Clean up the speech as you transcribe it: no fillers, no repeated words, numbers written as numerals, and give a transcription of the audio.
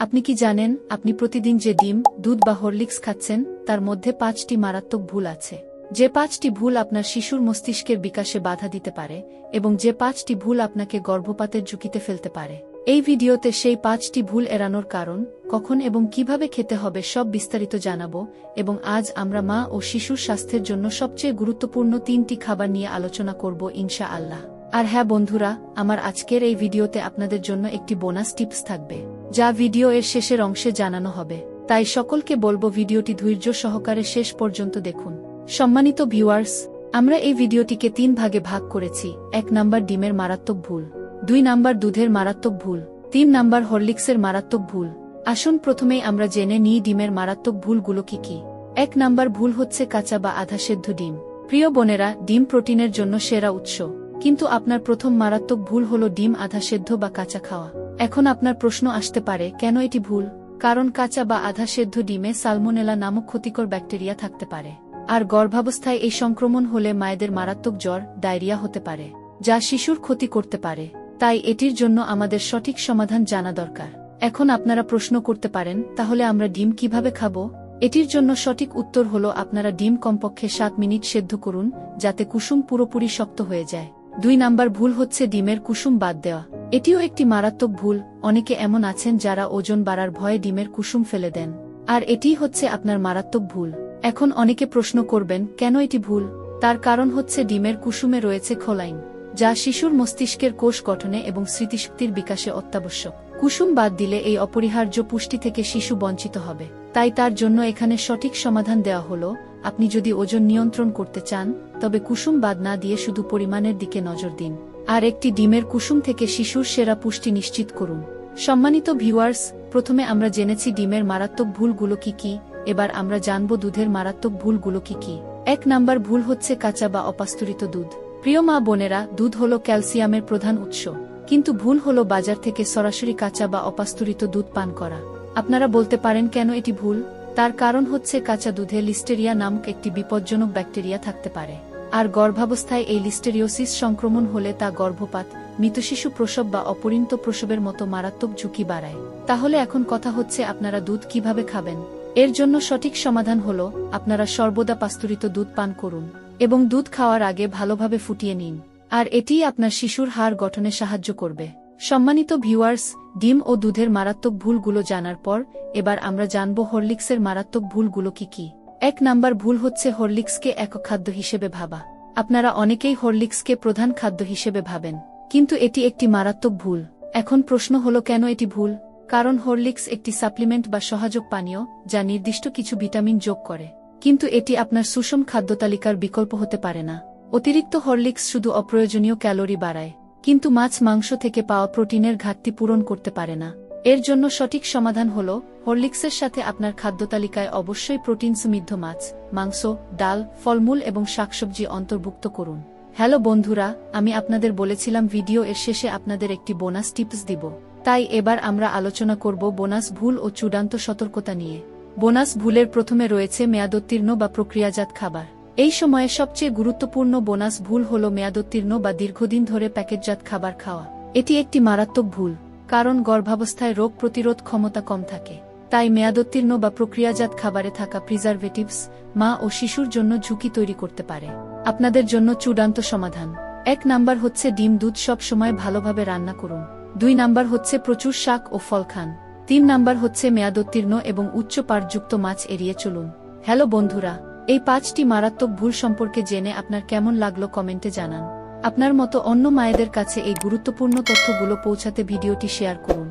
আপনি কি জানেন আপনি প্রতিদিন যে ডিম, দুধ বা হরলিক্স খাচ্ছেন তার মধ্যে 5টি মারাত্মক ভুল আছে। যে 5টি ভুল আপনার শিশুর মস্তিষ্কের বিকাশে বাধা দিতে পারে এবং যে 5টি ভুল আপনাকে গর্ভপাতের ঝুঁকিতে ফেলতে পারে। এই ভিডিওতে সেই 5টি ভুল এড়ানোর কারণ, কখন এবং কিভাবে খেতে হবে সব বিস্তারিত জানাবো এবং আজ আমরা মা ও শিশুর স্বাস্থ্যের জন্য সবচেয়ে গুরুত্বপূর্ণ 3টি খাবার নিয়ে আলোচনা করব ইনশাআল্লাহ। আর হ্যাঁ বন্ধুরা, আমার আজকের এই ভিডিওতে আপনাদের জন্য একটি বোনাস টিপস থাকবে যা ভিডিও এর শেষের অংশে জানানো হবে, তাই সকলকে বলবো ভিডিওটি ধৈর্য সহকারে শেষ পর্যন্ত দেখুন। সম্মানিত ভিউয়ার্স, আমরা এই ভিডিওটিকে 3 ভাগে ভাগ করেছি। 1 নাম্বার ডিমের মারাত্মক ভুল, 2 নাম্বার দুধের মারাত্মক ভুল, 3 নাম্বার হরলিক্সের মারাত্মক ভুল। আসুন প্রথমেই আমরা জেনে নিই ডিমের মারাত্মক ভুলগুলো কি কি। 1 নাম্বার ভুল হচ্ছে কাঁচা বা আধা সেদ্ধ ডিম। প্রিয় বোনেরা, ডিম প্রোটিনের জন্য সেরা উৎস, কিন্তু আপনার প্রথম মারাত্মক ভুল হলো ডিম আধা সেদ্ধ বা কাঁচা খাওয়া। এখন আপনার প্রশ্ন আসতে পারে, কেন এটি ভুল? কারণ কাঁচা বা আধা সেদ্ধ ডিমে সালমোনেলা নামক ক্ষতিকর ব্যাকটেরিয়া থাকতে পারে, আর গর্ভাবস্থায় এই সংক্রমণ হলে মায়েদের মারাত্মক জ্বর, ডায়রিয়া হতে পারে, যা শিশুর ক্ষতি করতে পারে। তাই এটির জন্য আমাদের সঠিক সমাধান জানা দরকার। এখন আপনারা প্রশ্ন করতে পারেন, তাহলে আমরা ডিম কিভাবে খাবো? এটির জন্য সঠিক উত্তর হলো আপনারা ডিম কমপক্ষে 7 মিনিট সেদ্ধ করুন, যাতে কুসুম পুরোপুরি শক্ত হয়ে যায়। 2 নাম্বার ভুল হচ্ছে ডিমের কুসুম বাদ দেওয়া। এটিও একটি মারাত্মক ভুল। অনেকে এমন আছেন যারা ওজন বাড়ার ভয়ে ডিমের কুসুম ফেলে দেন, আর এটিই হচ্ছে আপনার মারাত্মক ভুল। এখন অনেকে প্রশ্ন করবেন, কেন এটি ভুল? তার কারণ হচ্ছে ডিমের কুসুমে রয়েছে খোলাইন, যা শিশুর মস্তিষ্কের কোষ গঠনে এবং স্মৃতিশক্তির বিকাশে অত্যাবশ্যক। কুসুম বাদ দিলে এই অপরিহার্য পুষ্টি থেকে শিশু বঞ্চিত হবে। তাই তার জন্য এখানে সঠিক সমাধান দেওয়া হলো, আপনি যদি ওজন নিয়ন্ত্রণ করতে চান তবে কুসুম বাদ না দিয়ে শুধু পরিমাণের দিকে নজর দিন, আর একটি ডিমের কুসুম থেকে শিশুর সেরা পুষ্টি নিশ্চিত করুন। সম্মানিত ভিউয়ার্স, প্রথমে আমরা জেনেছি ডিমের মারাত্মক ভুলগুলো কি কি। এবার আমরা জানব দুধের মারাত্মক ভুলগুলো কি কি। 1 নাম্বার ভুল হচ্ছে কাঁচা বা অপাস্তুরিত দুধ। প্রিয় মা বোনেরা, দুধ হলো ক্যালসিয়ামের প্রধান উৎস, কিন্তু ভুল হলো বাজার থেকে সরাসরি কাঁচা বা অপাস্তুরিত দুধ পান করা। আপনারা বলতে পারেন, কেন এটি ভুল? তার কারণ হচ্ছে কাঁচা দুধে লিস্টেরিয়া নামক একটি বিপজ্জনক ব্যাকটেরিয়া থাকতে পারে, আর গর্ভাবস্থায় এই লিস্টেরিওসিস সংক্রমণ হলে তা গর্ভপাত, মৃতশিশু প্রসব বা অপরিণত প্রসবের মতো মারাত্মক ঝুঁকি বাড়ায়। তাহলে এখন কথা হচ্ছে আপনারা দুধ কিভাবে খাবেন? এর জন্য সঠিক সমাধান হলো, আপনারা সর্বদা পাস্তুরিত দুধ পান করুন এবং দুধ খাওয়ার আগে ভালোভাবে ফুটিয়ে নিন, আর এটিই আপনার শিশুর হাড় গঠনে সাহায্য করবে। সম্মানিত ভিউয়ার্স, ডিম ও দুধের মারাত্মক ভুলগুলো জানার পর এবার আমরা জানব হরলিক্সের মারাত্মক ভুলগুলো কি কি। 1 নাম্বার ভুল হচ্ছে হরলিক্সকে একক খাদ্য হিসেবে ভাবা। আপনারা অনেকেই হরলিক্সকে প্রধান খাদ্য হিসেবে ভাবেন, কিন্তু এটি একটি মারাত্মক ভুল। এখন প্রশ্ন হলো, কেন এটি ভুল? কারণ হরলিক্স একটি সাপ্লিমেন্ট বা সহায়ক পানীয়, যা নির্দিষ্ট কিছু ভিটামিন যোগ করে, কিন্তু এটি আপনার সুষম খাদ্যতালিকার বিকল্প হতে পারে না। অতিরিক্ত হরলিক্স শুধু অপ্রয়োজনীয় ক্যালোরি বাড়ায়, কিন্তু মাছ মাংস থেকে পাওয়া প্রোটিনের ঘাটতি পূরণ করতে পারে না। এর জন্য সঠিক সমাধান হলো, হরলিক্সের সাথে আপনার খাদ্যতালিকায় অবশ্যই প্রোটিন সমৃদ্ধ মাছ, মাংস, ডাল, ফলমূল এবং শাকসবজি অন্তর্ভুক্ত করুন। হ্যালো বন্ধুরা, আমি আপনাদের বলেছিলাম ভিডিও এর শেষে আপনাদের একটি বোনাস টিপস দিব, তাই এবার আমরা আলোচনা করব বোনাস ভুল ও চূড়ান্ত সতর্কতা নিয়ে। বোনাস ভুলের প্রথমে রয়েছে মেয়াদোত্তীর্ণ বা প্রক্রিয়াজাত খাবার। এই সময়ে সবচেয়ে গুরুত্বপূর্ণ বোনাস ভুল হল মেয়াদোত্তীর্ণ বা দীর্ঘদিন ধরে প্যাকেটজাত খাবার খাওয়া। এটি একটি মারাত্মক ভুল, কারণ গর্ভাবস্থায় রোগ প্রতিরোধ ক্ষমতা কম থাকে। তাই মেয়াদোত্তীর্ণ বা প্রক্রিয়াজাত খাবারে থাকা প্রিজারভেটিভস মা ও শিশুর জন্য ঝুঁকি তৈরি করতে পারে। আপনাদের জন্য চূড়ান্ত সমাধান: 1 নাম্বার হচ্ছে ডিম দুধ সব সময় ভালোভাবে রান্না করুন। 2 নাম্বার হচ্ছে প্রচুর শাক ও ফল খান। 3 নাম্বার হচ্ছে মেয়াদোত্তীর্ণ এবং উচ্চ পারযুক্ত মাছ এড়িয়ে চলুন। হ্যালো বন্ধুরা, এই 5টি মারাত্মক ভুল সম্পর্কে জেনে আপনার কেমন লাগলো কমেন্টে জানান। আপনার মতো অন্য মায়েদের কাছে এই গুরুত্বপূর্ণ তথ্যগুলো পৌঁছাতে ভিডিওটি শেয়ার করুন।